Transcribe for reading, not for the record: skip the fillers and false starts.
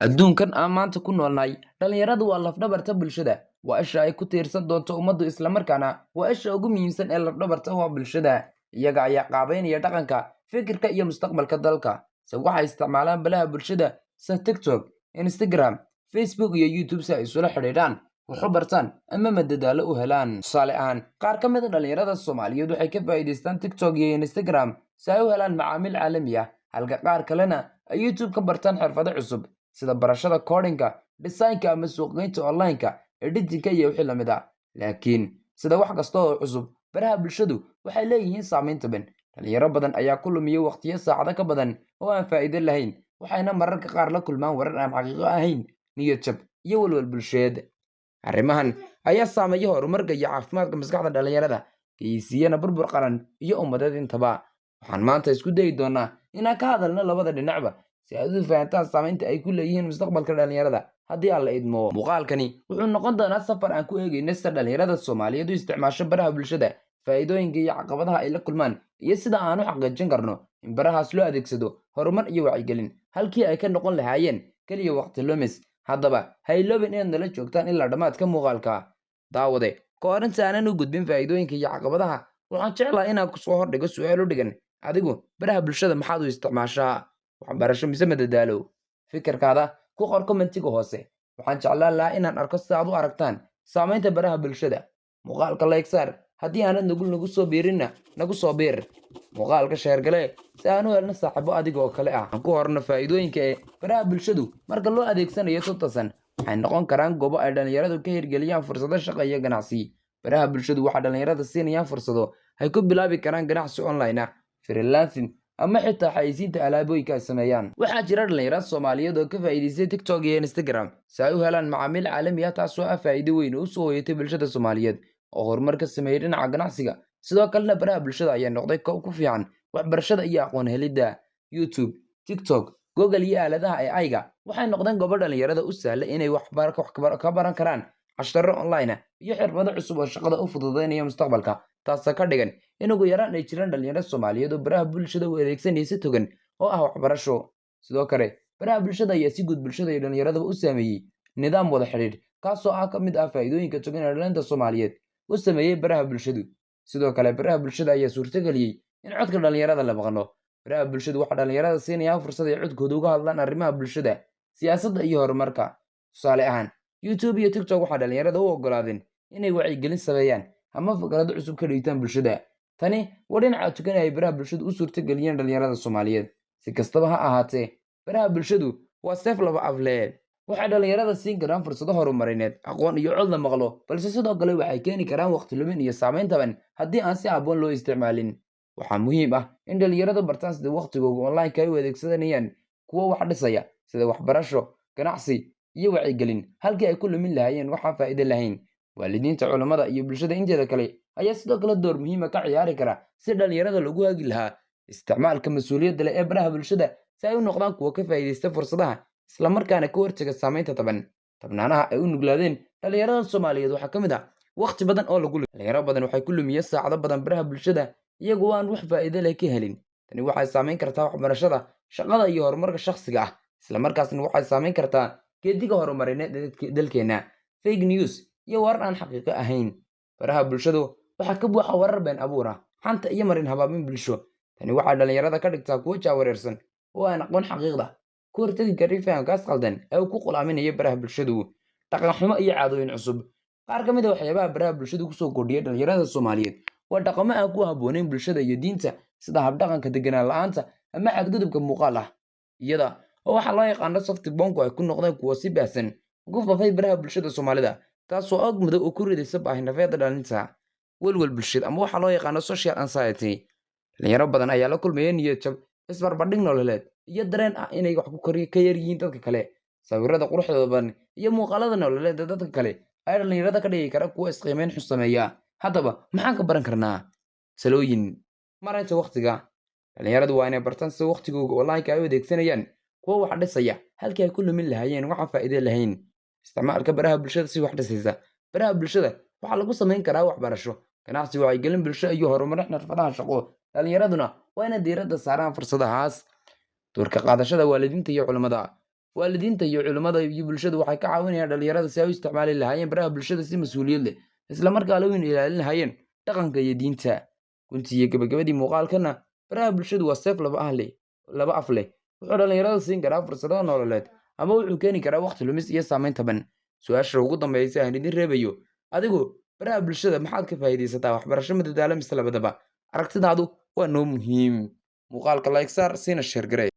adduunkan aan maanta ku noolnahay dhalinyaradu waa lafdhabarta bulshada waa isha ay ku tiirsan doonto ummaddu islamarkaana waa isha ugu muhiimsan ee lafdhabarta waa bulshada iyaga ayaa qaabeynaya dhaqanka fikirka iyo mustaqbalka dalka se waxay isticmaalaan balaha bulshada sida tiktok instagram facebook iyo youtube si ay isula xidhiidhaan wax u bartaan ama madadaalo u helaan tusaale ahaan qaar ka mid a dhalinyarada soomaaliyeed waxay ka faa'iidaystaan tiktok iyo instagram si ay u helaan macaamiil caalami ah halka qaar kalena ay youtube ka bartaan xirfado cusub sida barashada codinka dhisaynka ama suuqgeynta online-ka editinka iyo wixii lamid ah laakiin sida wax kasta oo cusub baraha bulshadu waxay leeyihiin saamayn taban dhalinyaro badan ayaa ku lumiya waqtiyo saacado ka badan oo aan faa'iido lahayn waxayna mararka qaar la kulmaan warar aan xaqiiqo ahayn niyad jab iyo walwal bulsheed arrimahan ayaa saameeya horumarka iyo caafimaadka maskaxda dhalinyarada geysiiyana burbur qaran iyo ummadeed intaba waxaan maanta isku dayi doonaa inaan ka hadalno labada dhinacba si aad u fahantaan saamaynta ay ku leeyihiin mustaqbalka dhalinyarada haddii aan la idmo muuqaalkani wuxuu noqon doonaa safar aan ku eegayno sida dhalinyarada soomaaliyeed u isticmaasho baraha bulshada faa'iidooyinka iyo caqabadaha ay la kulmaan iyo sida aan u xaqiijin karno in barahaas loo adeegsado horumar iyo wacyigelin halkii ay ka noqon lahaayeen keliya waqti lumis haddaba ha iloobin inaad nala joogtaan ilaa dhammaadka muuqaalka daawade ka hor inta aanan u gudbin faa'iidooyinka iyo caqabadaha waxaan jeclahay inaan kusoo hordhigo su'aal u dhigan adigu baraha bulshada maxaad u isticmaashaa waxbarasho mise madadaalo fikirkaada ku qor kommentiga hoose waxaan jeclaan lahaa inaan arko sida aad u aragtaan saamaynta baraha bulshada muuqaalka like saar haddii aanad nagu soo biirinna nagu soo biir muuqaalka sheergale si aan u helno saaxiibo adiga oo kale ah aan ku horno faa'iidooyinka ee baraha bulshadu marka loo adeegsanayo si toosan waxay noqon karaan goobo ay dhalinyaradu ka hirgeliyaan fursado shaqo iyo ganacsi baraha bulshadu waxaa dhalinyarada siinayaan fursado ay ku bilaabi karaan ganacsi online ah freelancing ama xitaa xayisiinta alaabooyinka ay sameeyaan waxaa jira dhalinyarada soomaaliyeed oo ka faa'iidaystay tiktok iyo instagram si ay u helaan macaamiil caalami ah taasoo ah faa'iido weyn oo u soo hoyatay bulshada soomaaliyeed oo horumar ka sameeyey dhinaca ganacsiga sidoo kalena baraha bulshada ayaa noqday koob ku fiican waxbarashada iyo aqoon helidda youtube tiktok google iyo aaladaha AI-ga waxay noqdeen goobo dhalinyarada u sahla inay wax ka baran karaan casharro online ah iyo xirfado cusub oo shaqada u fududeynaya mustaqbalka taasoo ka dhigan in ugu yaraan ay jiraan dhalinyaro soomaaliyeed oo baraha bulshada u adeegsanaya si togan oo ah waxbarasho sidoo kale baraha bulshada ayaa si guud bulshada iyo dhalinyaradaba u saameeyey nidaam wada xidhiidh kaasoo ah ka mid ah faa'iidooyinka togan ee dhalinta soomaaliyeed u sameeyey baraha bulshadu sidoo kale baraha bulshada ayaa suurtageliyey in codka dhalinyarada la maqlo baraha bulshadu waxaa dhalinyarada siinaya fursad ay codkooda uga hadlaan arrimaha bulshada siyaasadda iyo horumarka tusaale ahaan youtube iyo tiktok waxaa dhalinyarada u oggolaadeen inay wacyigelin sameeyaan ama fikrado cusub ka dhiigtaan bulshada tani waa dhinaca tukan ay baraha bulshadu u suurtageliyeen dhalinyarada soomaaliyeed si kastaba ha ahaatee baraha bulshadu waa seef laba afle waxay dhalinyarada siin karaan fursado horumarineed aqoon iyo cod la maqlo balse sidoo kale waxay keeni karaan waqti lumin iyo saamayn taban haddii aan si habboon loo isticmaalin waxaa muhiim ah in dhalinyaradu bartaan sida waqtigooga online-ka ay u adeegsanayaan kuwo wax dhisaya sida waxbarasho ganacsi iyo wacyigelin halkii ay ku lumin lahaayeen waxaan faa'iido lahayn waalidiinta culammada iyo bulshada inteeda kale ayaa sidoo kale door muhiima ka ciyaari kara si dhalinyarada lagu hagi lahaa isticmaalka mas-uuliyadda leh ee baraha bulshada si ay u noqdaan kuwo ka faa'iidaysta fursadaha islamarkaana ka hortaga saamaynta tabnaanaha ay u nuglaadeen dhalinyarada soomaaliyeed waxaa ka mid ah waqti badan oo dhalinyaro badan waxay ku lumiya saacado badan baraha bulshada iyagoo aan wax faa'iido leh ka helin tani waxay saamayn kartaa waxbarashada shaqada iyo horumarka shakhsiga ah islamarkaasna waxay saamayn kartaa geediga horumarineed ee dalkeena fake news iyo warar aan xaqiiqo ahayn baraha bulshadu waxaa ka buuxa warar been abuur ah xanta iyo marin habaabin bulsho tani waxay dhalinyarada ka dhigtaa kuwo jaawareersan oo aan aqoon xaqiiqda ku hortagi karin fahamkaas qaldan ee uu ku qulaaminaya baraha bulshadu dhaqan xumo iyo caadooyin cusub qaar ka mid a waxyaabaha baraha bulshadu kusoo kordhiya dhalinyarada soomaaliyeed waa dhaqamo aan ku habboonayn bulshada iyo diinta sida habdhaqanka deganaan la-aanta ama xadgudubka muuqaal ah iyada oo waxaa loo yaqaano softi bonku ay ku noqdeen kuwo si baahsan ugu fafay baraha bulshada soomaalida taasoo og madow oo ku ridaysa baahinafeeda dhalinta welwel bulshada ama waxaa loo yaqaano social anxiety dhalinyaro badan ayaa la kulmaya niyad jab isbarbardhig nololeed iyo dareen ah inay wax ka yar yihiin dadka kale sawirada quruxdooda badan iyo muuqaalada nololeed ee dadka kale ayaa dhalinyarada ka dhigi kara kuwo isqiimeyn xun sameeya haddaba maxaan ka baran karnaa salooyin marinta waqtiga dhalinyaradu waa inay bartaan sida waqtigooga online-ka ay u adeegsanayaan kuwo wax dhisaya halkii ay ku lumin lahaayeen waxaan faa'iido lahayn isticmaalka baraha bulshada si wax dhisaysa baraha bulshada waxaa lagu samayn karaa waxbarasho ganacsi wacyigelin bulsho iyo horumarin xirfadaha shaqo dhalinyaraduna waa inay diiradda saaraan fursadahaas doorka qaadashada waalidiinta iyo culammada waalidiinta iyo culimmada iyo bulshadu waxay ka caawinayaan dhalinyarada si ay u isticmaali lahaayeen baraha bulshada si mas'uuliyad leh isla markaana u ilaalin lahaayeen dhaqanka iyo diinta. Runtii gabagabadii muuqaalkana baraha bulshadu waa seef laba af leh. Wuxuu dhalinyarada siin karaa fursado nololeed ama wuxuu keeni karaa waqti lumis iyo saameyn taban. Su'aasha ugu dambaysa aan idin reebayo, adigu baraha bulshada maxaad ka faa'iidaysataa waxbarasho madadaalo mise labadaba? Aragtidaadu waa noo muhiim. Muuqaalka like saar, siina share garee.